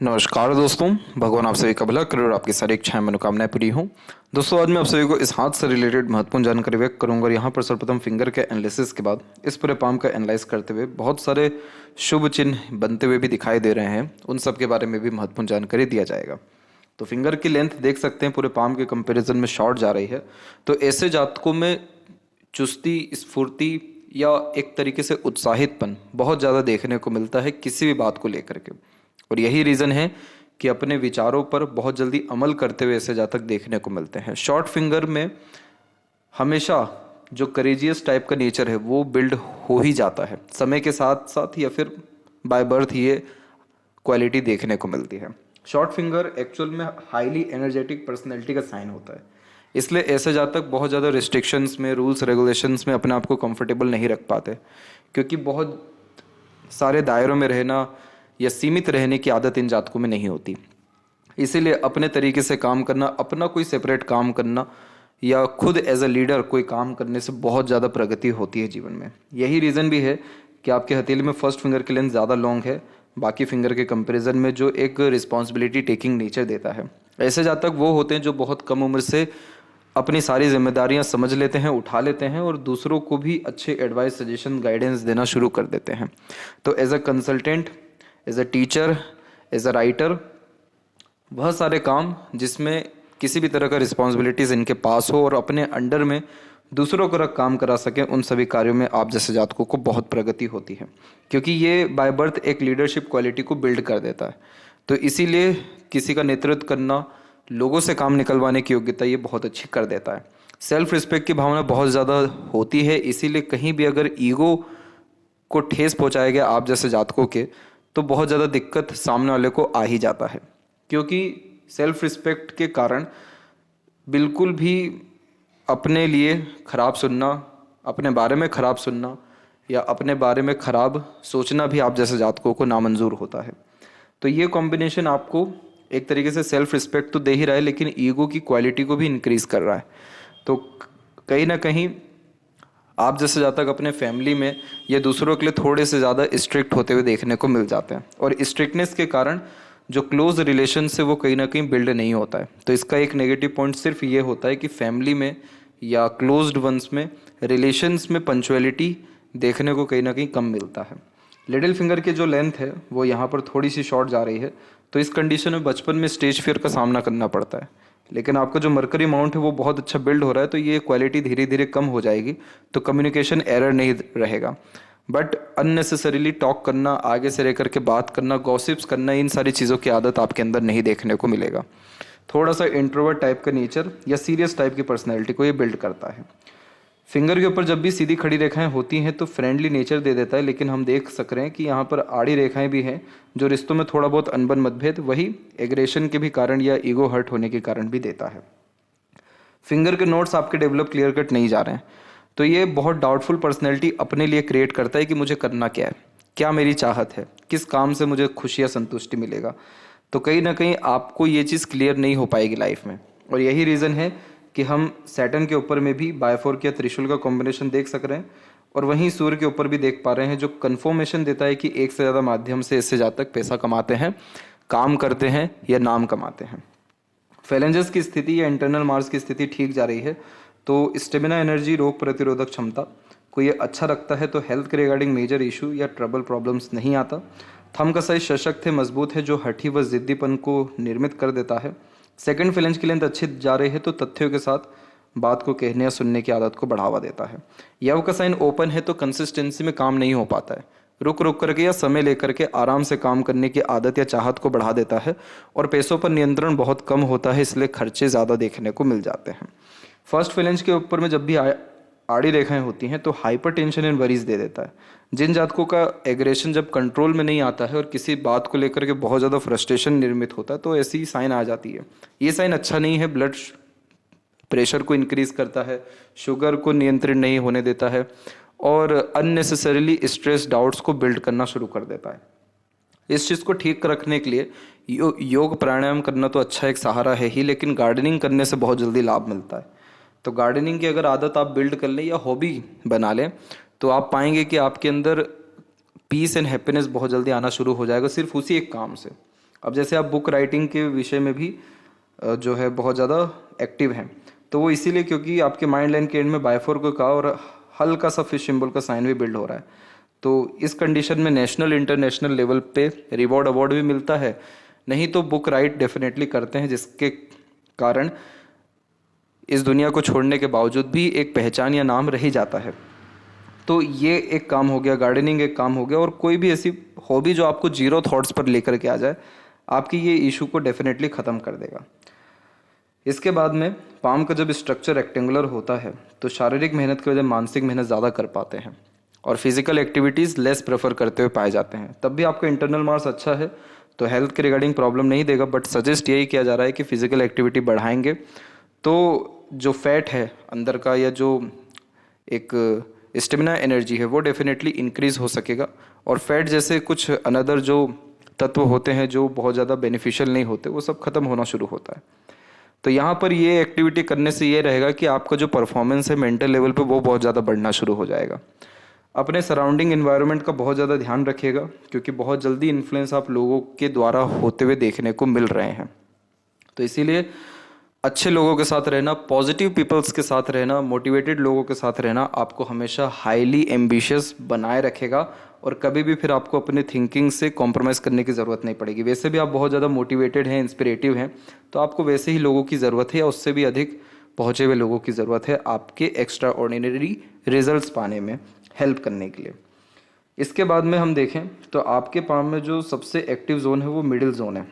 नमस्कार दोस्तों, भगवान आप सभी का भला करे और आपकी सारी इच्छाएं मनोकामनाएं पूरी हों। दोस्तों, आज मैं आप सभी को इस हाथ से रिलेटेड महत्वपूर्ण जानकारी व्यक्त करूंगा और यहाँ पर सर्वप्रथम फिंगर के एनालिसिस के बाद इस पूरे पाम का एनालाइज करते हुए बहुत सारे शुभ चिन्ह बनते हुए भी दिखाई दे रहे हैं, उन सब के बारे में भी महत्वपूर्ण जानकारी दिया जाएगा। तो फिंगर की लेंथ देख सकते हैं पूरे पाम के कंपेरिजन में शॉर्ट जा रही है। तो ऐसे जातकों में चुस्ती, स्फूर्ति या एक तरीके से उत्साहितपन बहुत ज़्यादा देखने को मिलता है किसी भी बात को लेकर के। और यही रीज़न है कि अपने विचारों पर बहुत जल्दी अमल करते हुए ऐसे जातक देखने को मिलते हैं। शॉर्ट फिंगर में हमेशा जो करेजियस टाइप का नेचर है वो बिल्ड हो ही जाता है समय के साथ साथ, या फिर बाय बर्थ ये क्वालिटी देखने को मिलती है। शॉर्ट फिंगर एक्चुअल में हाईली एनर्जेटिक पर्सनैलिटी का साइन होता है, इसलिए ऐसे जातक बहुत ज़्यादा रिस्ट्रिक्शंस में, रूल्स रेगुलेशंस में अपने आप को कंफर्टेबल नहीं रख पाते, क्योंकि बहुत सारे दायरों में रहना या सीमित रहने की आदत इन जातकों में नहीं होती। इसीलिए अपने तरीके से काम करना, अपना कोई सेपरेट काम करना या खुद एज अ लीडर कोई काम करने से बहुत ज़्यादा प्रगति होती है जीवन में। यही रीज़न भी है कि आपके हथेली में फर्स्ट फिंगर की लेंथ ज़्यादा लॉन्ग है बाकी फिंगर के कंपैरिजन में, जो एक रिस्पॉन्सिबिलिटी टेकिंग नेचर देता है। ऐसे जातक वो होते हैं जो बहुत कम उम्र से अपनी सारी जिम्मेदारियां समझ लेते हैं, उठा लेते हैं और दूसरों को भी अच्छे एडवाइस, सजेशन, गाइडेंस देना शुरू कर देते हैं। तो as a consultant, as a teacher, as a writer, वह सारे काम जिसमें किसी भी तरह का रिस्पॉन्सिबिलिटीज़ इनके पास हो और अपने अंडर में दूसरों को रख काम करा सकें, उन सभी कार्यों में आप जैसे जातकों को बहुत प्रगति होती है, क्योंकि ये बाय बर्थ एक लीडरशिप क्वालिटी को बिल्ड कर देता है। तो इसीलिए किसी का नेतृत्व करना, लोगों से काम निकलवाने की योग्यता ये बहुत अच्छी कर देता है। सेल्फ रिस्पेक्ट की भावना बहुत ज़्यादा होती है, इसीलिए कहीं भी अगर ईगो को ठेस पहुंचाया गया आप जैसे जातकों के, तो बहुत ज़्यादा दिक्कत सामने वाले को आ ही जाता है, क्योंकि सेल्फ रिस्पेक्ट के कारण बिल्कुल भी अपने लिए खराब सुनना, अपने बारे में खराब सुनना या अपने बारे में खराब सोचना भी आप जैसे जातकों को नामंजूर होता है। तो ये कॉम्बिनेशन आपको एक तरीके से सेल्फ रिस्पेक्ट तो दे ही रहा है, लेकिन ईगो की क्वालिटी को भी इंक्रीज कर रहा है। तो कहीं ना कहीं आप जैसे जातक अपने फैमिली में या दूसरों के लिए थोड़े से ज़्यादा स्ट्रिक्ट होते हुए देखने को मिल जाते हैं, और स्ट्रिक्टनेस के कारण जो क्लोज रिलेशन से वो कहीं ना कहीं बिल्ड नहीं होता है। तो इसका एक नेगेटिव पॉइंट सिर्फ ये होता है कि फैमिली में या क्लोज्ड वंस में, रिलेशंस में पंचुअलिटी देखने को कहीं ना कहीं कम मिलता है। लिटिल फिंगर की जो लेंथ है वो यहाँ पर थोड़ी सी शॉर्ट जा रही है, तो इस कंडीशन में बचपन में स्टेज फियर का सामना करना पड़ता है। लेकिन आपका जो मरकरी माउंट है वो बहुत अच्छा बिल्ड हो रहा है, तो ये क्वालिटी धीरे धीरे कम हो जाएगी, तो कम्युनिकेशन एरर नहीं रहेगा। बट अननेसेसरीली टॉक करना, आगे से रह करके बात करना, गॉसिप्स करना, इन सारी चीज़ों की आदत आपके अंदर नहीं देखने को मिलेगा। थोड़ा सा इंट्रोवर्ट टाइप का नेचर या सीरियस टाइप की पर्सनैलिटी को ये बिल्ड करता है। फिंगर के ऊपर जब भी सीधी खड़ी रेखाएं होती हैं तो फ्रेंडली नेचर दे देता है, लेकिन हम देख सक रहे हैं कि यहाँ पर आड़ी रेखाएं भी हैं जो रिश्तों में थोड़ा बहुत अनबन, मतभेद, वही एग्रेशन के भी कारण या ईगो हर्ट होने के कारण भी देता है। फिंगर के नोट्स आपके डेवलप क्लियर कट नहीं जा रहे हैं, तो ये बहुत डाउटफुल पर्सनैलिटी अपने लिए क्रिएट करता है कि मुझे करना क्या है, क्या मेरी चाहत है, किस काम से मुझे खुशी या संतुष्टि मिलेगा। तो कहीं ना कहीं आपको ये चीज़ क्लियर नहीं हो पाएगी लाइफ में, और यही रीज़न है कि हम सैटर्न के ऊपर में भी बायफोर्क या त्रिशूल का कॉम्बिनेशन देख सक रहे हैं, और वहीं सूर्य के ऊपर भी देख पा रहे हैं, जो कन्फर्मेशन देता है कि एक से ज़्यादा माध्यम से इससे जातक पैसा कमाते हैं, काम करते हैं या नाम कमाते हैं। फैलेंजेस की स्थिति या इंटरनल मार्स की स्थिति ठीक जा रही है, तो स्टेमिना, एनर्जी, रोग प्रतिरोधक क्षमता को ये अच्छा रखता है, तो हेल्थ के रिगार्डिंग मेजर इशू या ट्रबल प्रॉब्लम्स नहीं आता। थंब का साइज सशक्त है, मजबूत है, जो हठी व जिद्दीपन को निर्मित कर देता है। सेकंड फैलेंज की लेंथ अच्छी जा रही है, तो तथ्यों के साथ बात को कहने या सुनने की आदत को बढ़ावा देता है। यव का साइन ओपन है, तो कंसिस्टेंसी में काम नहीं हो पाता है, रुक रुक करके या समय लेकर के आराम से काम करने की आदत या चाहत को बढ़ा देता है, और पैसों पर नियंत्रण बहुत कम होता है, इसलिए खर्चे ज़्यादा देखने को मिल जाते हैं। फर्स्ट फैलेंज के ऊपर में जब भी आड़ी रेखाएं होती हैं तो हाइपर टेंशन एंड वरीज दे देता है। जिन जातकों का एग्रेशन जब कंट्रोल में नहीं आता है और किसी बात को लेकर के बहुत ज़्यादा फ्रस्ट्रेशन निर्मित होता है, तो ऐसी साइन आ जाती है। ये साइन अच्छा नहीं है, ब्लड प्रेशर को इंक्रीज करता है, शुगर को नियंत्रित नहीं होने देता है, और अननेसेसरीली स्ट्रेस, डाउट्स को बिल्ड करना शुरू कर देता है। इस चीज़ को ठीक रखने के लिए योग प्राणायाम करना तो अच्छा एक सहारा है ही, लेकिन गार्डनिंग करने से बहुत जल्दी लाभ मिलता है। तो गार्डनिंग की अगर आदत आप बिल्ड कर लें या हॉबी बना लें, तो आप पाएंगे कि आपके अंदर पीस एंड हैप्पीनेस बहुत जल्दी आना शुरू हो जाएगा सिर्फ उसी एक काम से। अब जैसे आप बुक राइटिंग के विषय में भी जो है बहुत ज़्यादा एक्टिव हैं, तो वो इसीलिए क्योंकि आपके माइंड लाइन के एंड में बायफोर का और हल्का सा फिश सिंबल का साइन भी बिल्ड हो रहा है। तो इस कंडीशन में नेशनल इंटरनेशनल लेवल पे रिवॉर्ड अवार्ड भी मिलता है, नहीं तो बुक राइट डेफिनेटली करते हैं, जिसके कारण इस दुनिया को छोड़ने के बावजूद भी एक पहचान या नाम रह ही जाता है। तो ये एक काम हो गया, गार्डनिंग एक काम हो गया, और कोई भी ऐसी हॉबी जो आपको जीरो थॉट्स पर लेकर के आ जाए, आपकी ये इशू को डेफिनेटली ख़त्म कर देगा। इसके बाद में पाम का जब स्ट्रक्चर रेक्टेंगुलर होता है तो शारीरिक मेहनत की वजह मानसिक मेहनत ज़्यादा कर पाते हैं और फिजिकल एक्टिविटीज़ लेस प्रेफर करते हुए पाए जाते हैं। तब भी आपका इंटरनल मार्क्स अच्छा है तो हेल्थ के रिगार्डिंग प्रॉब्लम नहीं देगा, बट सजेस्ट यही किया जा रहा है कि फिजिकल एक्टिविटी बढ़ाएंगे तो जो फैट है अंदर का या जो एक स्टेमिना एनर्जी है वो डेफिनेटली इंक्रीज हो सकेगा, और फैट जैसे कुछ अनदर जो तत्व होते हैं जो बहुत ज़्यादा बेनिफिशियल नहीं होते वो सब खत्म होना शुरू होता है। तो यहाँ पर ये एक्टिविटी करने से ये रहेगा कि आपका जो परफॉर्मेंस है मेंटल लेवल पे वो बहुत ज़्यादा बढ़ना शुरू हो जाएगा। अपने सराउंडिंग एनवायरनमेंट का बहुत ज़्यादा ध्यान रखिएगा, क्योंकि बहुत जल्दी इन्फ्लुएंस आप लोगों के द्वारा होते हुए देखने को मिल रहे हैं। तो इसीलिए अच्छे लोगों के साथ रहना, पॉजिटिव पीपल्स के साथ रहना, मोटिवेटेड लोगों के साथ रहना आपको हमेशा हाईली एम्बिशियस बनाए रखेगा, और कभी भी फिर आपको अपने थिंकिंग से कॉम्प्रोमाइज़ करने की ज़रूरत नहीं पड़ेगी। वैसे भी आप बहुत ज़्यादा मोटिवेटेड हैं, इंस्पिरेटिव हैं, तो आपको वैसे ही लोगों की ज़रूरत है या उससे भी अधिक पहुँचे हुए लोगों की ज़रूरत है आपके एक्स्ट्रा ऑर्डिनरी रिजल्ट्स पाने में हेल्प करने के लिए। इसके बाद में हम देखें तो आपके पाम में जो सबसे एक्टिव जोन है वो मिडिल जोन है।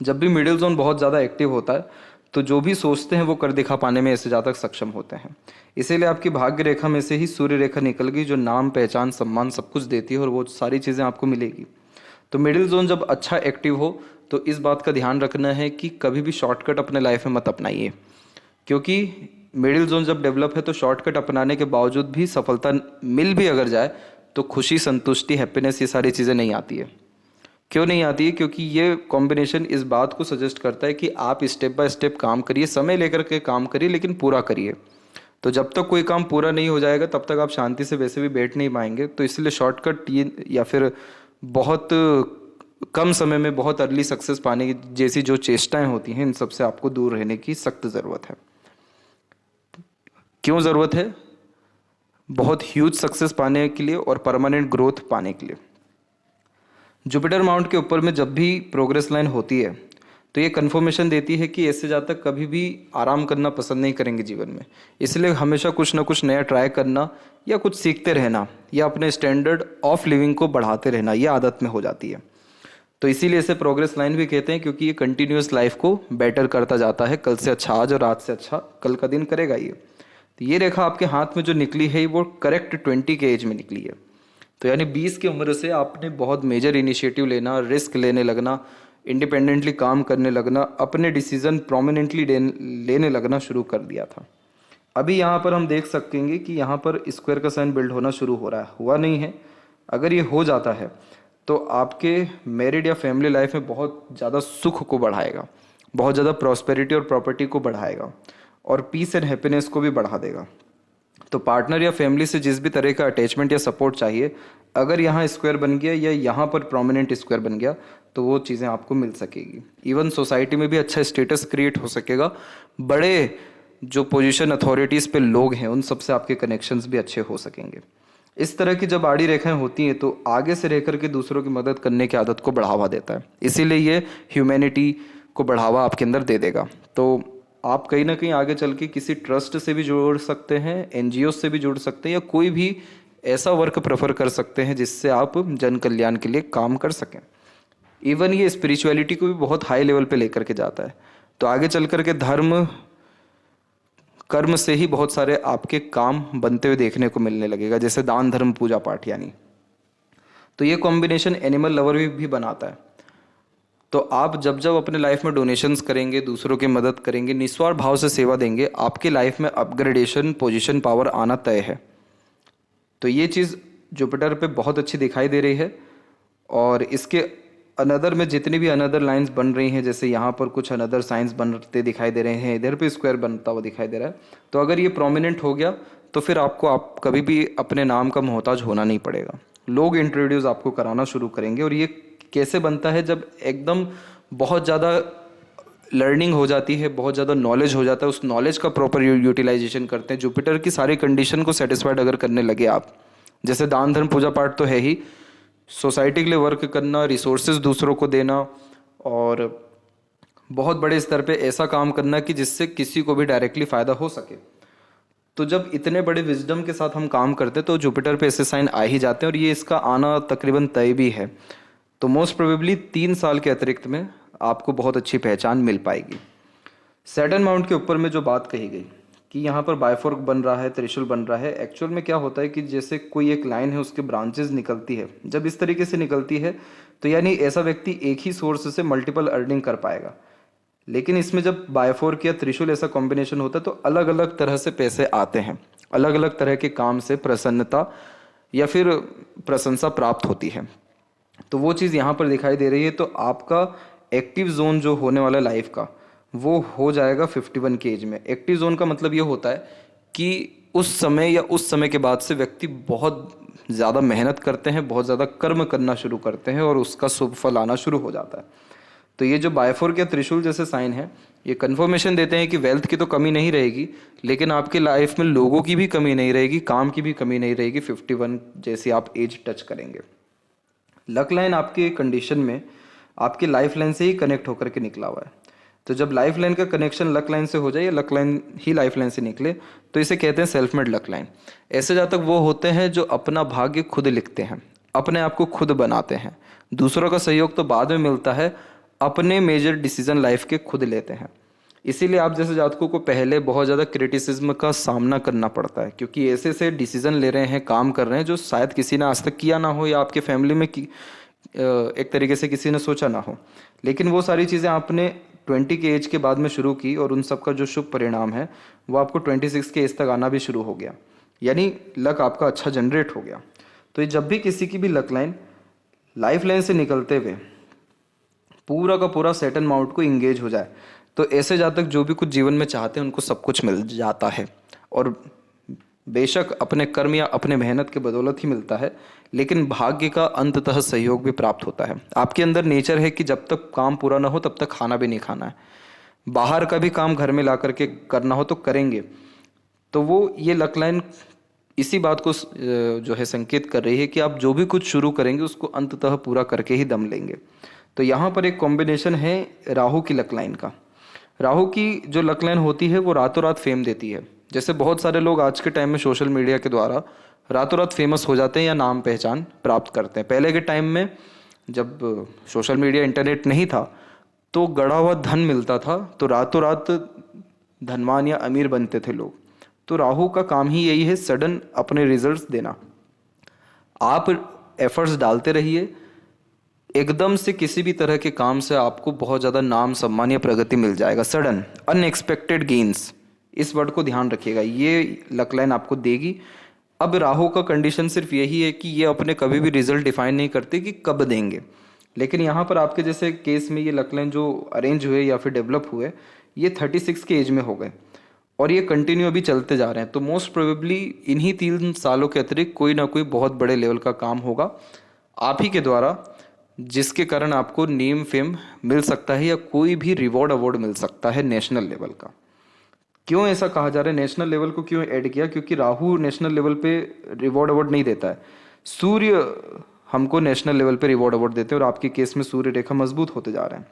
जब भी मिडिल जोन बहुत ज़्यादा एक्टिव होता है तो जो भी सोचते हैं वो कर दिखा पाने में ऐसे ज़्यादा सक्षम होते हैं। इसीलिए आपकी भाग्य रेखा में से ही सूर्य रेखा निकल गई जो नाम, पहचान, सम्मान सब कुछ देती है, और वो सारी चीज़ें आपको मिलेगी। तो मिडिल जोन जब अच्छा एक्टिव हो तो इस बात का ध्यान रखना है कि कभी भी शॉर्टकट अपने लाइफ में मत अपनाइए, क्योंकि मिडिल जोन जब डेवलप है तो शॉर्टकट अपनाने के बावजूद भी सफलता मिल भी अगर जाए तो खुशी, संतुष्टि, हैप्पीनेस ये सारी चीज़ें नहीं आती है। क्यों नहीं आती है? क्योंकि ये कॉम्बिनेशन इस बात को सजेस्ट करता है कि आप स्टेप बाय स्टेप काम करिए, समय लेकर के काम करिए, लेकिन पूरा करिए। तो जब तक कोई काम पूरा नहीं हो जाएगा तब तक आप शांति से वैसे भी बैठ नहीं पाएंगे। तो इसलिए शॉर्टकट ये या फिर बहुत कम समय में बहुत अर्ली सक्सेस पाने की जैसी जो चेष्टाएं होती हैं, इन सब से आपको दूर रहने की सख्त ज़रूरत है। क्यों ज़रूरत है? बहुत ह्यूज सक्सेस पाने के लिए और परमानेंट ग्रोथ पाने के लिए। जुपिटर माउंट के ऊपर में जब भी प्रोग्रेस लाइन होती है तो ये कन्फर्मेशन देती है कि ऐसे जातक कभी भी आराम करना पसंद नहीं करेंगे जीवन में। इसलिए हमेशा कुछ ना कुछ नया ट्राई करना या कुछ सीखते रहना या अपने स्टैंडर्ड ऑफ लिविंग को बढ़ाते रहना ये आदत में हो जाती है। तो इसीलिए इसे प्रोग्रेस लाइन भी कहते हैं, क्योंकि ये कंटिन्यूस लाइफ को बेटर करता जाता है। कल से अच्छा आज और आज से अच्छा कल का दिन करेगा ये। तो ये रेखा आपके हाथ में जो निकली है वो करेक्ट 20 के एज में निकली है। तो यानी 20 की उम्र से आपने बहुत मेजर इनिशिएटिव लेना, रिस्क लेने लगना, इंडिपेंडेंटली काम करने लगना, अपने डिसीजन प्रोमिनेंटली लेने लगना शुरू कर दिया था। अभी यहाँ पर हम देख सकेंगे कि यहाँ पर स्क्वायर का साइन बिल्ड होना शुरू हो रहा है, हुआ नहीं है। अगर ये हो जाता है तो आपके मैरिड या फैमिली लाइफ में बहुत ज़्यादा सुख को बढ़ाएगा, बहुत ज़्यादा प्रॉस्पेरिटी और प्रॉपर्टी को बढ़ाएगा, और पीस एंड हैप्पीनेस को भी बढ़ा देगा। तो पार्टनर या फैमिली से जिस भी तरह का अटैचमेंट या सपोर्ट चाहिए, अगर यहाँ स्क्वायर बन गया या यहाँ पर प्रोमिनेंट स्क्वायर बन गया तो वो चीज़ें आपको मिल सकेगी। इवन सोसाइटी में भी अच्छा स्टेटस क्रिएट हो सकेगा। बड़े जो पोजीशन अथॉरिटीज़ पे लोग हैं उन सबसे आपके कनेक्शंस भी अच्छे हो सकेंगे। इस तरह की जब आड़ी रेखाएं होती हैं तो आगे से रह करके दूसरों की मदद करने की आदत को बढ़ावा देता है। इसीलिए ये ह्यूमैनिटी को बढ़ावा आपके अंदर दे देगा। तो आप कहीं ना कहीं आगे चल के किसी ट्रस्ट से भी जुड़ सकते हैं, एनजीओ से भी जुड़ सकते हैं, या कोई भी ऐसा वर्क प्रेफर कर सकते हैं जिससे आप जन कल्याण के लिए काम कर सकें। इवन ये स्पिरिचुअलिटी को भी बहुत हाई लेवल पे लेकर के जाता है। तो आगे चल कर के धर्म कर्म से ही बहुत सारे आपके काम बनते हुए देखने को मिलने लगेगा, जैसे दान, धर्म, पूजा पाठ यानी। तो ये कॉम्बिनेशन एनिमल लवर भी बनाता है। तो आप जब जब अपने लाइफ में डोनेशंस करेंगे, दूसरों की मदद करेंगे, निस्वार्थ भाव से सेवा देंगे, आपकी लाइफ में अपग्रेडेशन, पोजीशन, पावर आना तय है। तो ये चीज़ जुपिटर पे बहुत अच्छी दिखाई दे रही है। और इसके अनदर में जितनी भी अनदर लाइंस बन रही हैं, जैसे यहाँ पर कुछ अनदर साइंस बनते दिखाई दे रहे हैं, इधर पे स्क्वायर बनता हुआ दिखाई दे रहा है। तो अगर ये प्रोमिनेंट हो गया तो फिर आपको आप कभी भी अपने नाम का मोहताज होना नहीं पड़ेगा। लोग इंट्रोड्यूस आपको कराना शुरू करेंगे, और ये कैसे बनता है, जब एकदम बहुत ज़्यादा लर्निंग हो जाती है, बहुत ज़्यादा नॉलेज हो जाता है, उस नॉलेज का प्रॉपर यूटिलाइजेशन करते हैं। जुपिटर की सारी कंडीशन को सेटिस्फाइड अगर करने लगे आप, जैसे दान धर्म पूजा पाठ तो है ही, सोसाइटी के लिए वर्क करना, रिसोर्सेज दूसरों को देना, और बहुत बड़े स्तर पे ऐसा काम करना कि जिससे किसी को भी डायरेक्टली फ़ायदा हो सके। तो जब इतने बड़े विजडम के साथ हम काम करते हैं तो जुपिटर पे ऐसे साइन आ ही जाते हैं, और ये इसका आना तकरीबन तय भी है। तो मोस्ट प्रोबेबली 3 साल के अतिरिक्त में आपको बहुत अच्छी पहचान मिल पाएगी। सैटर्न माउंट के ऊपर में जो बात कही गई कि यहाँ पर बायफोर्क बन रहा है, त्रिशूल बन रहा है, एक्चुअल में क्या होता है कि जैसे कोई एक लाइन है, उसके ब्रांचेस निकलती है, जब इस तरीके से निकलती है तो यानी ऐसा व्यक्ति एक ही सोर्स से मल्टीपल अर्निंग कर पाएगा। लेकिन इसमें जब बायफोर्क या त्रिशूल ऐसा कॉम्बिनेशन होता है तो अलग अलग तरह से पैसे आते हैं, अलग अलग तरह के काम से प्रसन्नता या फिर प्रशंसा प्राप्त होती है। तो वो चीज़ यहाँ पर दिखाई दे रही है। तो आपका एक्टिव जोन जो होने वाला लाइफ का, वो हो जाएगा 51 की एज में। एक्टिव जोन का मतलब ये होता है कि उस समय या उस समय के बाद से व्यक्ति बहुत ज़्यादा मेहनत करते हैं, बहुत ज़्यादा कर्म करना शुरू करते हैं और उसका शुभ फल आना शुरू हो जाता है। तो ये जो बायफोर्क या त्रिशूल जैसे साइन है, ये कन्फर्मेशन देते हैं कि वेल्थ की तो कमी नहीं रहेगी, लेकिन आपकी लाइफ में लोगों की भी कमी नहीं रहेगी, काम की भी कमी नहीं रहेगी 51 जैसी आप एज टच करेंगे। लक लाइन आपके कंडीशन में आपकी लाइफ लाइन से ही कनेक्ट होकर के निकला हुआ है। तो जब लाइफ लाइन का कनेक्शन लक लाइन से हो जाए या लक लाइन ही लाइफ लाइन से निकले तो इसे कहते हैं सेल्फ मेड लक लाइन। ऐसे जातक वो होते हैं जो अपना भाग्य खुद लिखते हैं, अपने आप को खुद बनाते हैं, दूसरों का सहयोग तो बाद में मिलता है, अपने मेजर डिसीजन लाइफ के खुद लेते हैं। इसीलिए आप जैसे जातकों को पहले बहुत ज़्यादा क्रिटिसिज्म का सामना करना पड़ता है, क्योंकि ऐसे ऐसे डिसीजन ले रहे हैं, काम कर रहे हैं जो शायद किसी ने आज तक किया ना हो या आपके फैमिली में एक तरीके से किसी ने सोचा ना हो। लेकिन वो सारी चीज़ें आपने 20 के एज के बाद में शुरू की और उन सब का जो शुभ परिणाम है वो आपको 26 के एज तक आना भी शुरू हो गया, यानी लक आपका अच्छा जनरेट हो गया। तो ये जब भी किसी की भी लक लाइन लाइफ लाइन से निकलते हुए पूरा का पूरा सैटर्न माउंट को इंगेज हो जाए तो ऐसे जातक जो भी कुछ जीवन में चाहते हैं उनको सब कुछ मिल जाता है, और बेशक अपने कर्म या अपने मेहनत के बदौलत ही मिलता है, लेकिन भाग्य का अंततः सहयोग भी प्राप्त होता है। आपके अंदर नेचर है कि जब तक काम पूरा ना हो तब तक खाना भी नहीं खाना है, बाहर का भी काम घर में ला करके करना हो तो करेंगे। तो वो ये लक लाइन इसी बात को जो है संकेत कर रही है कि आप जो भी कुछ शुरू करेंगे उसको अंततः पूरा करके ही दम लेंगे। तो यहाँ पर एक कॉम्बिनेशन है राहु की लक लाइन का। राहु की जो लक लाइन होती है वो रातों रात फेम देती है। जैसे बहुत सारे लोग आज के टाइम में सोशल मीडिया के द्वारा रातों रात फेमस हो जाते हैं या नाम पहचान प्राप्त करते हैं। पहले के टाइम में जब सोशल मीडिया इंटरनेट नहीं था तो गड़ा हुआ धन मिलता था तो रातों रात धनवान या अमीर बनते थे लोग। तो राहु का काम ही यही है, सडन अपने रिजल्ट्स देना। आप एफर्ट्स डालते रहिए, एकदम से किसी भी तरह के काम से आपको बहुत ज़्यादा नाम सम्मान या प्रगति मिल जाएगा। सडन अनएक्सपेक्टेड गेन्स, इस वर्ड को ध्यान रखिएगा, ये लक लाइन आपको देगी। अब राहु का कंडीशन सिर्फ यही है कि ये अपने कभी भी रिजल्ट डिफाइन नहीं करते कि कब देंगे, लेकिन यहाँ पर आपके जैसे केस में ये लक लाइन जो अरेंज हुए या फिर डेवलप हुए ये 36 के एज में हो गए और ये कंटिन्यू अभी चलते जा रहे हैं। तो मोस्ट प्रोबेबली इन्हीं 3 सालों के अतिरिक्त कोई ना कोई बहुत बड़े लेवल का काम होगा आप ही के द्वारा, जिसके कारण आपको नेम फेम मिल सकता है या कोई भी रिवॉर्ड अवार्ड मिल सकता है नेशनल लेवल का। क्यों ऐसा कहा जा रहा है, नेशनल लेवल को क्यों ऐड किया? क्योंकि राहु नेशनल लेवल पे रिवॉर्ड अवार्ड नहीं देता है, सूर्य हमको नेशनल लेवल पे रिवॉर्ड अवार्ड देते हैं और आपके केस में सूर्य रेखा मजबूत होते जा रहे हैं।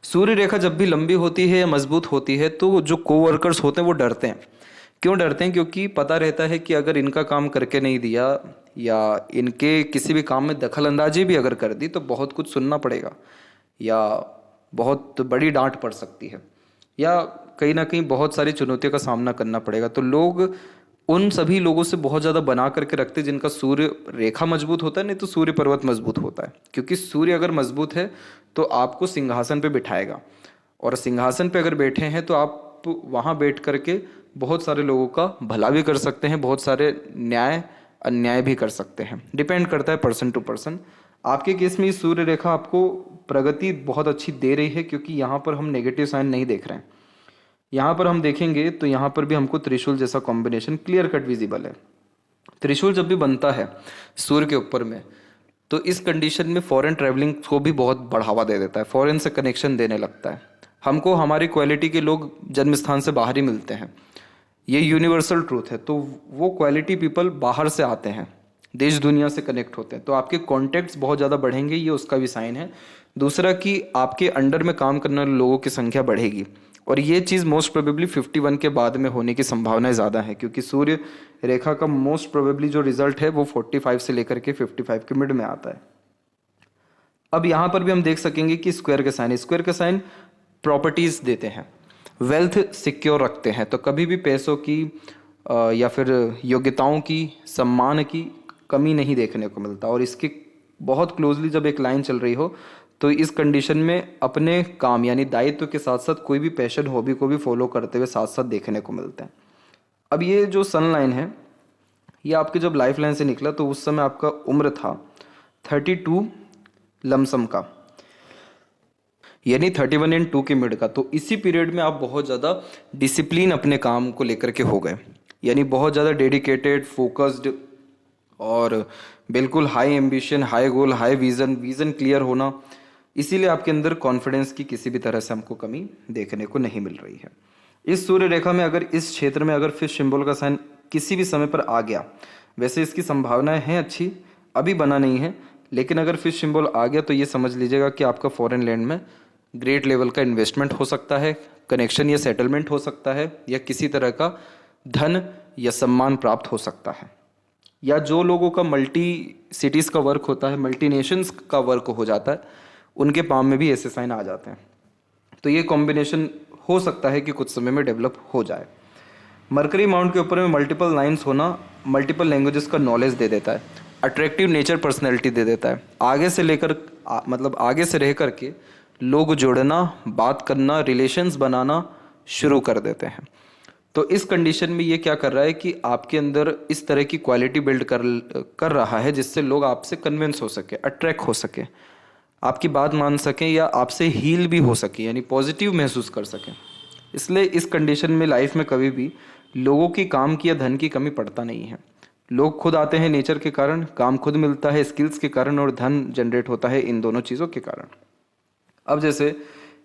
सूर्य रेखा जब भी लंबी होती है या मजबूत होती है तो जो कोवर्कर्स होते हैं वो डरते हैं। क्यों डरते हैं? क्योंकि पता रहता है कि अगर इनका काम करके नहीं दिया या इनके किसी भी काम में दखल अंदाजी भी अगर कर दी तो बहुत कुछ सुनना पड़ेगा या बहुत बड़ी डांट पड़ सकती है या कहीं ना कहीं बहुत सारी चुनौतियों का सामना करना पड़ेगा। तो लोग उन सभी लोगों से बहुत ज़्यादा बना करके रखते जिनका सूर्य रेखा मजबूत होता है, नहीं तो सूर्य पर्वत मजबूत होता है। क्योंकि सूर्य अगर मजबूत है तो आपको सिंहासन पे बिठाएगा और सिंहासन पे अगर बैठे हैं तो आप वहाँ बैठ करके बहुत सारे लोगों का भला भी कर सकते हैं, बहुत सारे न्याय अन्याय भी कर सकते हैं। डिपेंड करता है पर्सन टू पर्सन। आपके केस में सूर्य रेखा आपको प्रगति बहुत अच्छी दे रही है क्योंकि यहाँ पर हम नेगेटिव साइन नहीं देख रहे हैं। यहाँ पर हम देखेंगे तो यहाँ पर भी हमको त्रिशूल जैसा कॉम्बिनेशन क्लियर कट विजिबल है। त्रिशूल जब भी बनता है सूर्य के ऊपर में तो इस कंडीशन में फॉरेन ट्रैवलिंग को भी बहुत बढ़ावा दे देता है, फॉरेन से कनेक्शन देने लगता है। हमको हमारी क्वालिटी के लोग जन्म स्थान से बाहर ही मिलते हैं, ये यूनिवर्सल ट्रूथ है। तो वो क्वालिटी पीपल बाहर से आते हैं, देश दुनिया से कनेक्ट होते हैं, तो आपके कॉन्टैक्ट्स बहुत ज़्यादा बढ़ेंगे, ये उसका भी साइन है। दूसरा कि आपके अंडर में काम करने वाले लोगों की संख्या बढ़ेगी, और ये चीज़ मोस्ट प्रोबेबली 51 के बाद में होने की संभावनाएं ज़्यादा है, क्योंकि सूर्य रेखा का मोस्ट प्रोबेबली जो रिजल्ट है वो 45 से लेकर के 55 के मिड में आता है। अब यहाँ पर भी हम देख सकेंगे कि स्क्वायर के साइन प्रॉपर्टीज देते हैं, वेल्थ सिक्योर रखते हैं। तो कभी भी पैसों की या फिर योग्यताओं की, सम्मान की कमी नहीं देखने को मिलता। और इसके बहुत क्लोजली जब एक लाइन चल रही हो तो इस कंडीशन में अपने काम यानी दायित्व के साथ साथ कोई भी पैशन हॉबी को भी फॉलो करते हुए साथ साथ देखने को मिलते हैं। अब ये जो सन लाइन है ये आपके जब लाइफ लाइन से निकला तो उस समय आपका उम्र था 32 लमसम का, यानी 31 इन 2 के मिड का। तो इसी पीरियड में आप बहुत ज़्यादा डिसिप्लिन अपने काम को लेकर के हो गए, यानी बहुत ज़्यादा डेडिकेटेड, फोकस्ड और बिल्कुल हाई एम्बिशन, हाई गोल, हाई विज़न क्लियर होना। इसीलिए आपके अंदर कॉन्फिडेंस की किसी भी तरह से हमको कमी देखने को नहीं मिल रही है। इस सूर्य रेखा में अगर इस क्षेत्र में अगर फिश सिंबल का साइन किसी भी समय पर आ गया, वैसे इसकी संभावनाएं हैं अच्छी, अभी बना नहीं है, लेकिन अगर फिश सिंबल आ गया तो ये समझ लीजिएगा कि आपका फॉरेन लैंड में ग्रेट लेवल का इन्वेस्टमेंट हो सकता है, कनेक्शन या सेटलमेंट हो सकता है, या किसी तरह का धन या सम्मान प्राप्त हो सकता है। या जो लोगों का मल्टी सिटीज़ का वर्क होता है, मल्टी नेशंस का वर्क हो जाता है, उनके पाम में भी ऐसे साइन आ जाते हैं। तो ये कॉम्बिनेशन हो सकता है कि कुछ समय में डेवलप हो जाए। मरकरी माउंट के ऊपर में मल्टीपल लाइन्स होना मल्टीपल लैंग्वेजेस का नॉलेज दे देता है, अट्रैक्टिव नेचर पर्सनैलिटी दे देता है। आगे से लेकर मतलब आगे से रह कर के लोग जुड़ना, बात करना, रिलेशंस बनाना शुरू कर देते हैं। तो इस कंडीशन में ये क्या कर रहा है कि आपके अंदर इस तरह की क्वालिटी बिल्ड कर रहा है जिससे लोग आपसे कन्विंस हो सके, अट्रैक्ट हो सके, आपकी बात मान सकें या आपसे हील भी हो सके, यानी पॉजिटिव महसूस कर सकें। इसलिए इस कंडीशन में लाइफ में कभी भी लोगों की काम की या धन की कमी पड़ता नहीं है। लोग खुद आते हैं नेचर के कारण, काम खुद मिलता है स्किल्स के कारण, और धन जनरेट होता है इन दोनों चीज़ों के कारण। अब जैसे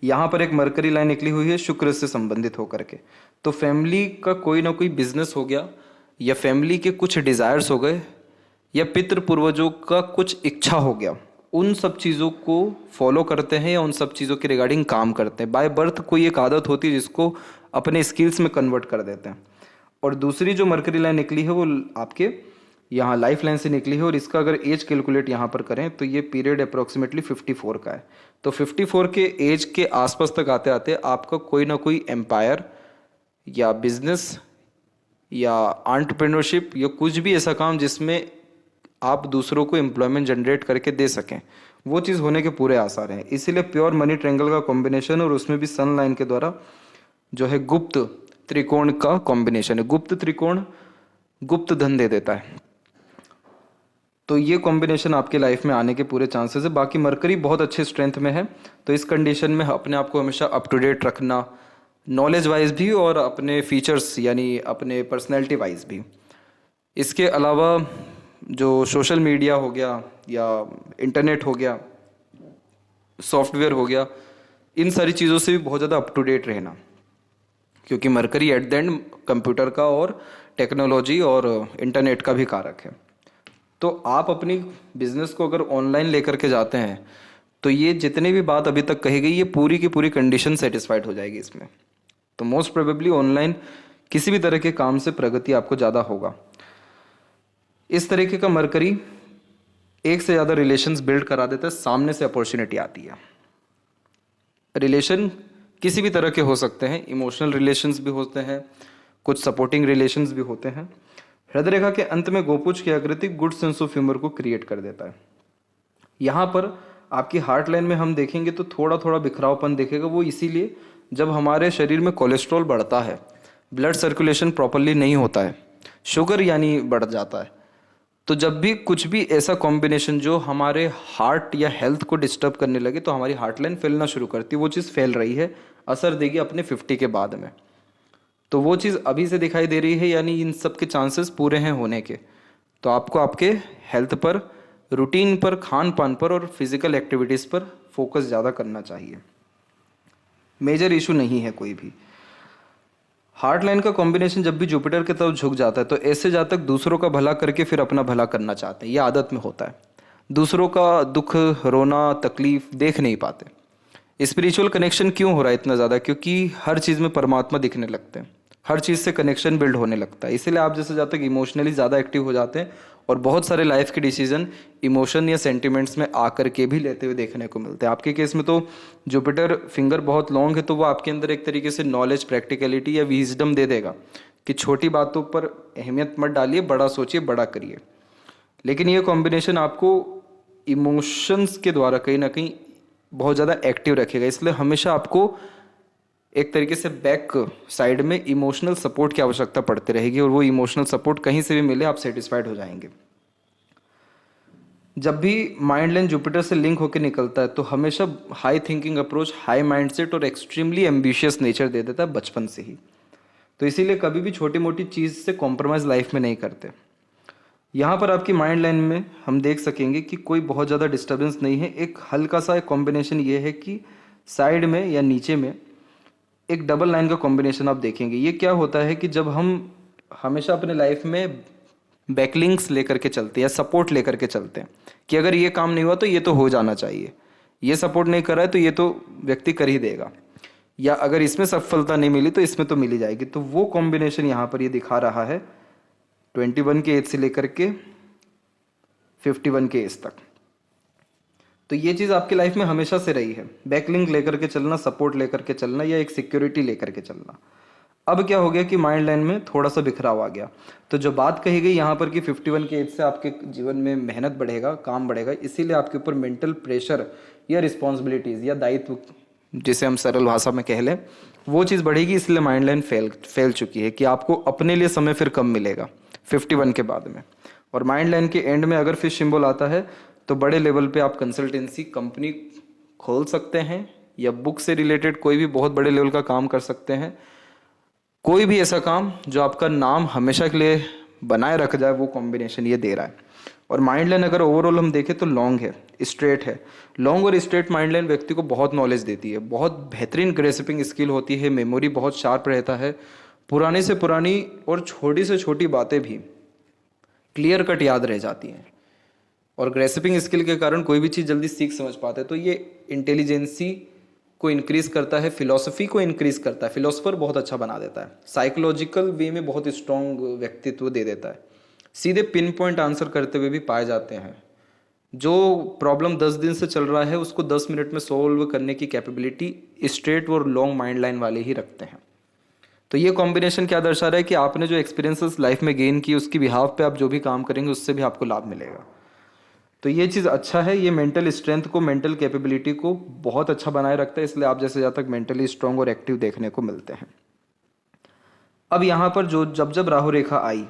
यहाँ पर एक मरकरी लाइन निकली हुई है शुक्र से संबंधित होकर के, तो फैमिली का कोई ना कोई बिजनेस हो गया, या फैमिली के कुछ डिज़ायर्स हो गए, या पितृ पूर्वजों का कुछ इच्छा हो गया, उन सब चीज़ों को फॉलो करते हैं या उन सब चीज़ों के रिगार्डिंग काम करते हैं। बाय बर्थ कोई एक आदत होती है जिसको अपने स्किल्स में कन्वर्ट कर देते हैं। और दूसरी जो मरकरी लाइन निकली है वो आपके यहाँ लाइफ लाइन से निकली है, और इसका अगर एज कैलकुलेट यहाँ पर करें तो ये पीरियड अप्रोक्सीमेटली 54 का है। तो 54 के एज के आसपास तक आते आते आपका कोई ना कोई एम्पायर या बिजनेस या एंटरप्रेन्योरशिप या कुछ भी ऐसा काम जिसमें आप दूसरों को एम्प्लॉयमेंट जनरेट करके दे सकें, वो चीज़ होने के पूरे आसार हैं। इसीलिए प्योर मनी ट्रायंगल का कॉम्बिनेशन, और उसमें भी सन लाइन के द्वारा जो है गुप्त त्रिकोण का कॉम्बिनेशन है। गुप्त त्रिकोण गुप्त धन दे देता है। तो ये कॉम्बिनेशन आपके लाइफ में आने के पूरे चांसेस है। बाकी मरकरी बहुत अच्छे स्ट्रेंथ में है, तो इस कंडीशन में अपने आप को हमेशा अप टू डेट रखना, नॉलेज वाइज भी और अपने फीचर्स यानी अपने पर्सनैलिटी वाइज भी। इसके अलावा जो सोशल मीडिया हो गया या इंटरनेट हो गया, सॉफ्टवेयर हो गया, इन सारी चीज़ों से भी बहुत ज़्यादा अप टू डेट रहना, क्योंकि mercury at the end computer का और टेक्नोलॉजी और इंटरनेट का भी कारक है। तो आप अपनी बिजनेस को अगर ऑनलाइन लेकर के जाते हैं तो ये जितनी भी बात अभी तक कही गई ये पूरी की पूरी कंडीशन सेटिस्फाइड हो जाएगी इसमें। तो मोस्ट प्रोबेबली ऑनलाइन किसी भी तरह के काम से प्रगति आपको ज़्यादा होगा। इस तरीके का मरकरी एक से ज़्यादा रिलेशंस बिल्ड करा देता है, सामने से अपॉर्चुनिटी आती है। रिलेशन किसी भी तरह के हो सकते हैं, इमोशनल रिलेशंस भी होते हैं, कुछ सपोर्टिंग रिलेशंस भी होते हैं। हृदय रेखा के अंत में गोपुज की आकृति गुड सेंस ऑफ ह्यूमर को क्रिएट कर देता है। यहाँ पर आपकी हार्ट लाइन में हम देखेंगे तो थोड़ा थोड़ा बिखरावपन देखेगा। वो इसीलिए जब हमारे शरीर में कोलेस्ट्रॉल बढ़ता है, ब्लड सर्कुलेशन प्रॉपरली नहीं होता है, शुगर यानी बढ़ जाता है, तो जब भी कुछ भी ऐसा कॉम्बिनेशन जो हमारे हार्ट या हेल्थ को डिस्टर्ब करने लगे तो हमारी हार्ट लाइन फैलना शुरू करती है। वो चीज़ फैल रही है, असर देगी अपने 50 के बाद में। तो वो चीज़ अभी से दिखाई दे रही है, यानी इन सब के चांसेस पूरे हैं होने के। तो आपको आपके हेल्थ पर रूटीन पर, खान पान पर और फिजिकल एक्टिविटीज़ पर फोकस ज़्यादा करना चाहिए। मेजर इशू नहीं है कोई भी। हार्ट लाइन का कॉम्बिनेशन जब भी जुपिटर की तरफ झुक जाता है तो ऐसे जातक दूसरों का भला करके फिर अपना भला करना चाहते हैं। ये आदत में होता है। दूसरों का दुख, रोना, तकलीफ देख नहीं पाते। स्पिरिचुअल कनेक्शन क्यों हो रहा है इतना ज़्यादा? क्योंकि हर चीज़ में परमात्मा दिखने लगते हैं, हर चीज़ से कनेक्शन बिल्ड होने लगता है। इसीलिए आप जैसे जातक इमोशनली ज़्यादा एक्टिव हो जाते हैं और बहुत सारे लाइफ के डिसीजन इमोशन या सेंटिमेंट्स में आकर के भी लेते हुए देखने को मिलते हैं। आपके केस में तो जुपिटर फिंगर बहुत लॉन्ग है, तो वो आपके अंदर एक तरीके से नॉलेज, प्रैक्टिकलिटी या विजडम दे देगा कि छोटी बातों पर अहमियत मत डालिए, बड़ा सोचिए, बड़ा करिए। लेकिन ये कॉम्बिनेशन आपको इमोशंस के द्वारा कहीं ना कहीं बहुत ज़्यादा एक्टिव रखेगा। इसलिए हमेशा आपको एक तरीके से बैक साइड में इमोशनल सपोर्ट की आवश्यकता पड़ती रहेगी, और वो इमोशनल सपोर्ट कहीं से भी मिले आप सेटिस्फाइड हो जाएंगे। जब भी माइंड लाइन जुपिटर से लिंक होकर निकलता है तो हमेशा high thinking approach, high mindset और एक्सट्रीमली एम्बिशियस नेचर दे देता है बचपन से ही। तो इसीलिए कभी भी छोटी मोटी चीज़ से कॉम्प्रोमाइज़ लाइफ में नहीं करते। यहाँ पर आपकी माइंड लाइन में हम देख सकेंगे कि कोई बहुत ज़्यादा डिस्टर्बेंस नहीं है। एक हल्का सा एक कॉम्बिनेशन ये है कि साइड में या नीचे में एक डबल लाइन का कॉम्बिनेशन आप देखेंगे। ये क्या होता है कि जब हम हमेशा अपने लाइफ में बैकलिंक्स लेकर के चलते हैं या सपोर्ट लेकर के चलते हैं कि अगर ये काम नहीं हुआ तो ये तो हो जाना चाहिए, ये सपोर्ट नहीं कर रहा है तो ये तो व्यक्ति कर ही देगा, या अगर इसमें सफलता नहीं मिली तो इसमें तो मिल ही जाएगी। तो वो कॉम्बिनेशन यहाँ पर ये दिखा रहा है 21 के एज से लेकर के 51 के एज तक। तो ये चीज़ आपकी लाइफ में हमेशा से रही है, बैकलिंक लेकर के चलना, सपोर्ट लेकर के चलना या एक सिक्योरिटी लेकर के चलना। अब क्या हो गया कि माइंड लाइन में थोड़ा सा बिखराव आ गया। तो जो बात कही गई यहाँ पर कि 51 के एज से आपके जीवन में मेहनत बढ़ेगा, काम बढ़ेगा, इसीलिए आपके ऊपर मेंटल प्रेशर या रिस्पॉन्सिबिलिटीज़ या दायित्व, जिसे हम सरल भाषा में कह लें, वो चीज़ बढ़ेगी। इसलिए माइंड लाइन फैल चुकी है कि आपको अपने लिए समय फिर कम मिलेगा 51 के बाद में। और माइंड लाइन के एंड में अगर फिश सिंबल आता है तो बड़े लेवल पे आप कंसल्टेंसी कंपनी खोल सकते हैं या बुक से रिलेटेड कोई भी बहुत बड़े लेवल का काम कर सकते हैं। कोई भी ऐसा काम जो आपका नाम हमेशा के लिए बनाए रख जाए, वो कॉम्बिनेशन ये दे रहा है। और माइंड लाइन अगर ओवरऑल हम देखें तो लॉन्ग है, स्ट्रेट है। लॉन्ग और स्ट्रेट माइंड लाइन व्यक्ति को बहुत नॉलेज देती है, बहुत बेहतरीन ग्रेस्पिंग स्किल होती है, मेमोरी बहुत शार्प रहता है, पुरानी से पुरानी और छोटी से छोटी बातें भी क्लियर कट याद रह जाती हैं, और ग्रेस्पिंग स्किल के कारण कोई भी चीज़ जल्दी सीख समझ पाते हैं। तो ये इंटेलिजेंसी को इंक्रीज करता है, फिलॉसफी को इंक्रीज करता है, फिलोसफर बहुत अच्छा बना देता है, साइकोलॉजिकल वे में बहुत स्ट्रॉन्ग व्यक्तित्व दे देता है, सीधे पिन पॉइंट आंसर करते हुए भी पाए जाते हैं। जो प्रॉब्लम 10 दिन से चल रहा है उसको 10 मिनट में सोल्व करने की कैपेबिलिटी स्ट्रेट और लॉन्ग माइंड लाइन वाले ही रखते हैं। तो ये कॉम्बिनेशन क्या दर्शा रहा है कि आपने जो एक्सपीरियंसेस लाइफ में गेन की उसकी बिहाफ पे आप जो भी काम करेंगे उससे भी आपको लाभ मिलेगा। तो ये चीज़ अच्छा है, ये मेंटल स्ट्रेंथ को, मेंटल कैपेबिलिटी को बहुत अच्छा बनाए रखता है। इसलिए आप जैसे ज़्यादा तक मेंटली स्ट्रांग और एक्टिव देखने को मिलते हैं। अब यहाँ पर जो जब जब राहु रेखा आई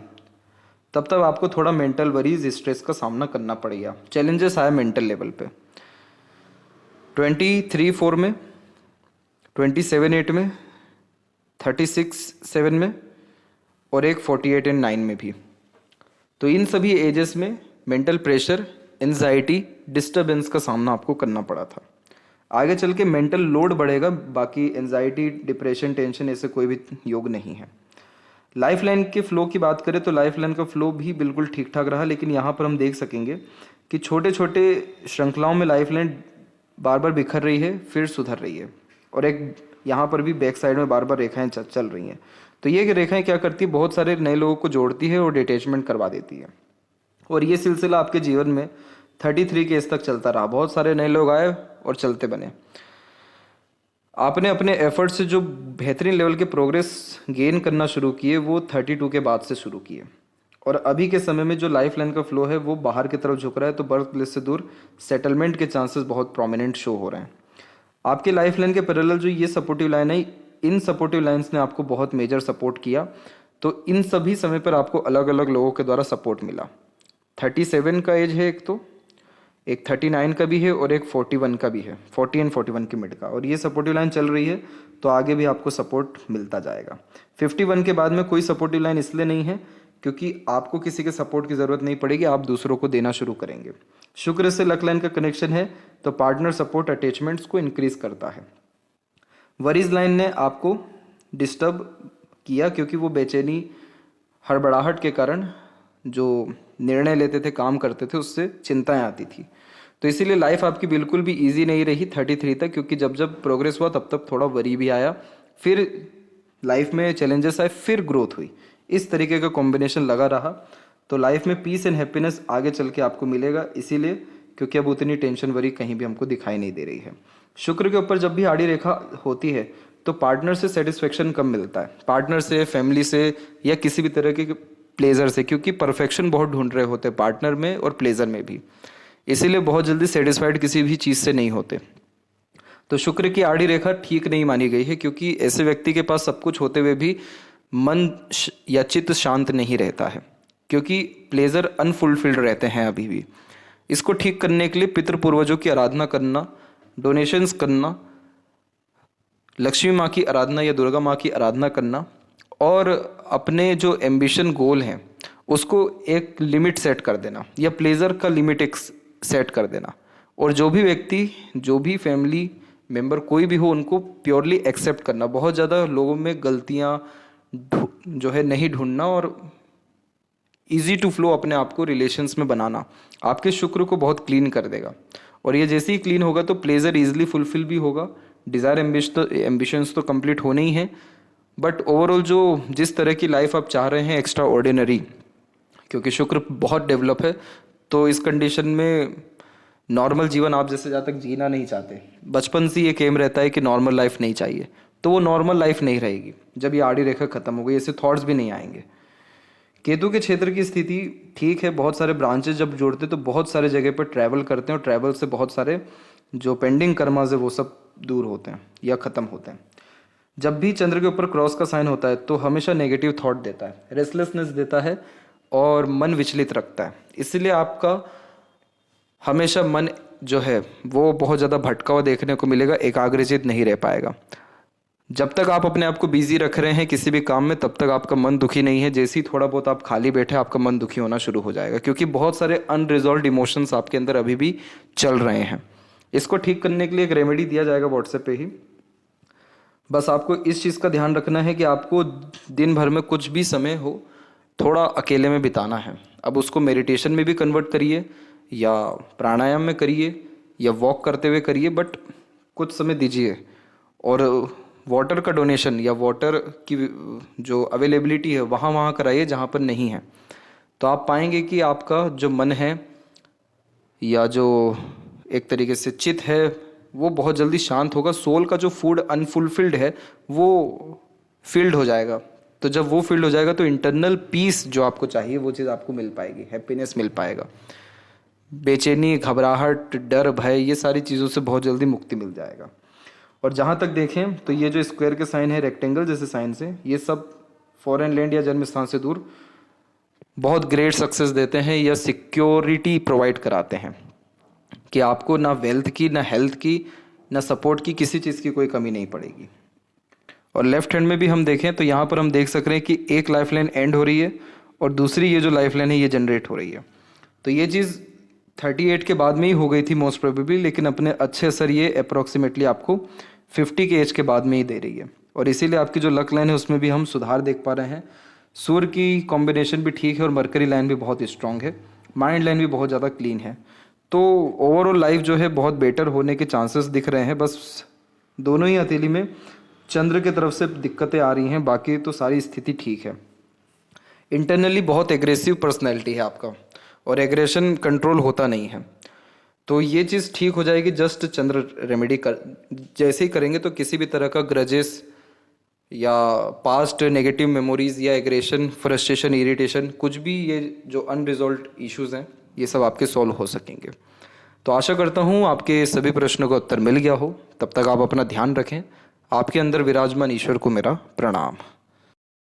तब तब आपको थोड़ा मेंटल वरीज, स्ट्रेस का सामना करना पड़ेगा, चैलेंजेस आया मेंटल लेवल पे। 23/4 में, 27/8 में, 36/7 में और एक 48/9 में भी। तो इन सभी एजेस में मेंटल प्रेशर, एंजाइटी, डिस्टर्बेंस का सामना आपको करना पड़ा था। आगे चल के मेंटल लोड बढ़ेगा, बाकी एंजाइटी, डिप्रेशन, टेंशन ऐसे कोई भी योग नहीं है। लाइफ लाइन के फ्लो की बात करें तो लाइफ लाइन का फ्लो भी बिल्कुल ठीक ठाक रहा, लेकिन यहाँ पर हम देख सकेंगे कि छोटे छोटे श्रृंखलाओं में लाइफ लाइन बार बार बिखर रही है, फिर सुधर रही है, और एक यहाँ पर भी बैक साइड में बार बार रेखाएं चल रही हैं। तो ये रेखाएं क्या करती है, बहुत सारे नए लोगों को जोड़ती है और डिटैचमेंट करवा देती है। और ये सिलसिला आपके जीवन में 33 के एज तक चलता रहा। बहुत सारे नए लोग आए और चलते बने। आपने अपने एफर्ट से जो बेहतरीन लेवल के प्रोग्रेस गेन करना शुरू किए वो 32 के बाद से शुरू किए। और अभी के समय में जो लाइफ लाइन का फ्लो है वो बाहर की तरफ झुक रहा है, तो बर्थ प्लेस से दूर सेटलमेंट के चांसेस बहुत प्रोमिनेंट शो हो रहे हैं। आपके लाइफ लाइन के पैरेलल जो ये सपोर्टिव लाइन है, इन सपोर्टिव लाइन्स ने आपको बहुत मेजर सपोर्ट किया। तो इन सभी समय पर आपको अलग अलग लोगों के द्वारा सपोर्ट मिला। 37 का एज है एक, तो एक 39 का भी है और एक 41 का भी है, 40 एंड 41 की मिड का, और ये सपोर्टिव लाइन चल रही है तो आगे भी आपको सपोर्ट मिलता जाएगा। 51 के बाद में कोई सपोर्टिव लाइन इसलिए नहीं है क्योंकि आपको किसी के सपोर्ट की ज़रूरत नहीं पड़ेगी, आप दूसरों को देना शुरू करेंगे। शुक्र से लक लाइन का कनेक्शन है तो पार्टनर सपोर्ट अटैचमेंट्स को इंक्रीज करता है। वरीज लाइन ने आपको डिस्टर्ब किया क्योंकि वो बेचैनी हड़बड़ाहट के कारण जो निर्णय लेते थे, काम करते थे, उससे चिंताएं आती थी। तो इसीलिए लाइफ आपकी बिल्कुल भी इजी नहीं रही 33 तक, क्योंकि जब जब प्रोग्रेस हुआ तब तब थोड़ा वरी भी आया, फिर लाइफ में चैलेंजेस आए, फिर ग्रोथ हुई। इस तरीके का कॉम्बिनेशन लगा रहा तो लाइफ में पीस एंड हैप्पीनेस आगे चल के आपको मिलेगा, इसीलिए क्योंकि अब उतनी टेंशन वरी कहीं भी हमको दिखाई नहीं दे रही है। शुक्र के ऊपर जब भी आड़ी रेखा होती है तो पार्टनर से सेटिस्फेक्शन कम मिलता है, पार्टनर से, फैमिली से, या किसी भी तरह के प्लेजर से, क्योंकि परफेक्शन बहुत ढूंढ रहे होते हैं पार्टनर में और प्लेजर में भी, इसीलिए बहुत जल्दी सेटिस्फाइड किसी भी चीज़ से नहीं होते। तो शुक्र की आड़ी रेखा ठीक नहीं मानी गई है, क्योंकि ऐसे व्यक्ति के पास सब कुछ होते हुए भी मन या चित्त शांत नहीं रहता है, क्योंकि प्लेजर अनफुलफिल्ड रहते हैं अभी भी। इसको ठीक करने के लिए पितृ पूर्वजों की आराधना करना, डोनेशंस करना, लक्ष्मी माँ की आराधना या दुर्गा माँ की आराधना करना, और अपने जो एम्बिशन गोल हैं उसको एक लिमिट सेट कर देना, या प्लेजर का लिमिट एक सेट कर देना। और जो भी व्यक्ति, जो भी फैमिली मेंबर कोई भी हो, उनको प्योरली एक्सेप्ट करना। बहुत ज़्यादा लोगों में गलतियाँ जो है नहीं ढूंढना, और इजी टू फ्लो अपने आप को रिलेशंस में बनाना आपके शुक्र को बहुत क्लीन कर देगा। और ये जैसे ही क्लीन होगा तो प्लेजर ईजिली फुलफिल भी होगा, डिज़ायर एम्बिशंस तो कंप्लीट होने ही हैं, बट ओवरऑल जो जिस तरह की लाइफ आप चाह रहे हैं एक्स्ट्रा ऑर्डिनरी, क्योंकि शुक्र बहुत डेवलप है, तो इस कंडीशन में नॉर्मल जीवन आप जैसे ज़्यादा तक जीना नहीं चाहते, बचपन से ये केम रहता है कि नॉर्मल लाइफ नहीं चाहिए, तो वो नॉर्मल लाइफ नहीं रहेगी जब ये आड़ी रेखा खत्म हो गई, ऐसे थॉट्स भी नहीं आएंगे। केतु के क्षेत्र की स्थिति ठीक है, बहुत सारे ब्रांचेस जब जोड़ते तो बहुत सारे जगह पर ट्रैवल करते हैं, और ट्रैवल से बहुत सारे जो पेंडिंग कर्माज है वो सब दूर होते हैं या ख़त्म होते हैं। जब भी चंद्र के ऊपर क्रॉस का साइन होता है तो हमेशा नेगेटिव थॉट देता है, रेस्टलेसनेस देता है और मन विचलित रखता है, इसलिए आपका हमेशा मन जो है वो बहुत ज़्यादा भटका हुआ देखने को मिलेगा, एकाग्रचित नहीं रह पाएगा। जब तक आप अपने आप को बिजी रख रहे हैं किसी भी काम में तब तक आपका मन दुखी नहीं है, जैसे ही थोड़ा बहुत आप खाली बैठे आपका मन दुखी होना शुरू हो जाएगा, क्योंकि बहुत सारे अनरिजॉल्व इमोशंस आपके अंदर अभी भी चल रहे हैं। इसको ठीक करने के लिए एक रेमेडी दिया जाएगा व्हाट्सएप पे ही। बस आपको इस चीज़ का ध्यान रखना है कि आपको दिन भर में कुछ भी समय हो थोड़ा अकेले में बिताना है। अब उसको मेडिटेशन में भी कन्वर्ट करिए, या प्राणायाम में करिए, या वॉक करते हुए करिए, बट कुछ समय दीजिए। और वाटर का डोनेशन या वाटर की जो अवेलेबिलिटी है वहाँ कराइए जहाँ पर नहीं है, तो आप पाएंगे कि आपका जो मन है या जो एक तरीके से चित्त है वो बहुत जल्दी शांत होगा। सोल का जो फूड अनफुलफिल्ड है वो फील्ड हो जाएगा, तो जब वो फील्ड हो जाएगा तो इंटरनल पीस जो आपको चाहिए वो चीज़ आपको मिल पाएगी, हैप्पीनेस मिल पाएगा। बेचैनी, घबराहट, डर, भय, ये सारी चीज़ों से बहुत जल्दी मुक्ति मिल जाएगा। और जहाँ तक देखें तो ये जो स्क्वायर के साइन है, रेक्टेंगल जैसे साइन से, ये सब फॉरेन लैंड या जन्म स्थान से दूर बहुत ग्रेट सक्सेस देते हैं या सिक्योरिटी प्रोवाइड कराते हैं कि आपको ना वेल्थ की, ना हेल्थ की, ना सपोर्ट की, किसी चीज़ की कोई कमी नहीं पड़ेगी। और लेफ्ट हैंड में भी हम देखें तो यहाँ पर हम देख सक रहे हैं कि एक लाइफ लाइन एंड हो रही है और दूसरी ये जो लाइफ लाइन है ये जनरेट हो रही है। तो ये चीज़ 38 के बाद में ही हो गई थी मोस्ट प्रोबेबली, लेकिन अपने अच्छे असर ये अप्रॉक्सीमेटली आपको 50 के एज के बाद में ही दे रही है। और इसीलिए आपकी जो लक लाइन है उसमें भी हम सुधार देख पा रहे हैं। सूर्य की कॉम्बिनेशन भी ठीक है और मरकरी लाइन भी बहुत स्ट्रांग है, माइंड लाइन भी बहुत ज़्यादा क्लीन है। तो ओवरऑल लाइफ जो है बहुत बेटर होने के चांसेस दिख रहे हैं। बस दोनों ही हथेली में चंद्र की तरफ से दिक्कतें आ रही हैं, बाकी तो सारी स्थिति ठीक है। इंटरनली बहुत एग्रेसिव पर्सनैलिटी है आपका और एग्रेशन कंट्रोल होता नहीं है, तो ये चीज़ ठीक हो जाएगी जस्ट चंद्र रेमेडी कर जैसे ही करेंगे। तो किसी भी तरह का ग्रजेस या पास्ट नेगेटिव मेमोरीज या एग्रेशन, फ्रस्ट्रेशन, इरिटेशन, कुछ भी ये जो अनरिजॉल्व्ड इश्यूज़ हैं ये सब आपके सॉल्व हो सकेंगे। तो आशा करता हूँ आपके सभी प्रश्नों का उत्तर मिल गया हो। तब तक आप अपना ध्यान रखें। आपके अंदर विराजमान ईश्वर को मेरा प्रणाम।